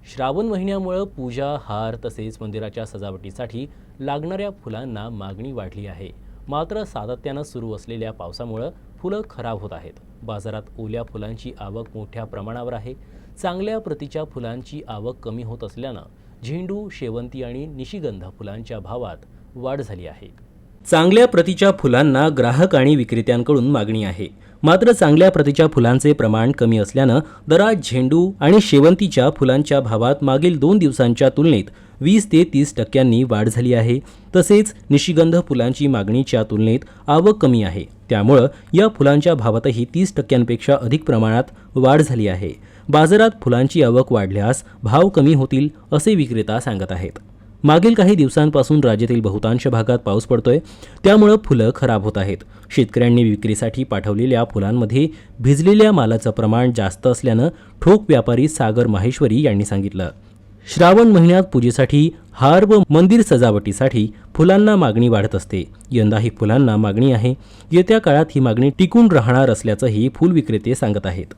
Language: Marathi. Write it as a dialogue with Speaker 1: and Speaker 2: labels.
Speaker 1: श्रावण महिन्यामुळे पूजा, हार तसेच मंदिराच्या सजावटीसाठी लागणाऱ्या फुलांना मागणी वाढली आहे. मात्र सातत्यानं सुरू असलेल्या पावसामुळे फुलं खराब होत आहेत. बाजारात ओल्या फुलांची आवक मोठ्या प्रमाणावर आहे. चांगल्या प्रतीच्या फुलांची आवक कमी होत असल्यानं झेंडू, शेवंती आणि निशिगंध फुलांच्या भावात वाढ झाली आहे. चांगल्या प्रतीच्या फुलांना ग्राहक आणि विक्रेत्यांकडून मागणी आहे. मात्र चांगल्या प्रतीच्या फुलांचे प्रमाण कमी असल्यानं दरात झेंडू आणि शेवंतीच्या फुलांच्या भावात मागील 2 दिवसांच्या तुलनेत 20 ते 30% वाढ झाली आहे. तसेच निशिगंध फुलांची मागणीच्या तुलनेत आवक कमी आहे. त्यामुळे या फुलांच्या भावातही 30% अधिक प्रमाणात वाढ झाली आहे. बाजारात फुलांची आवक वाढल्यास भाव कमी होतील असे विक्रेता सांगत आहेत. मागील काही दिवसांपासून राज्यातील बहुतांश भागात पाऊस पडतोय, त्यामुळे फुलं खराब होत आहेत. शेतकऱ्यांनी विक्रीसाठी पाठवलेल्या फुलांमध्ये भिजलेल्या मालाचं प्रमाण जास्त असल्यानं ठोक व्यापारी सागर माहेश्वरी यांनी सांगितलं. श्रावण महिन्यात पूजेसाठी, हार व मंदिर सजावटीसाठी फुलांना मागणी वाढत असते. यंदाही फुलांना मागणी आहे. येत्या काळात ही मागणी टिकून राहणार असल्याचंही फूल विक्रेते सांगत आहेत.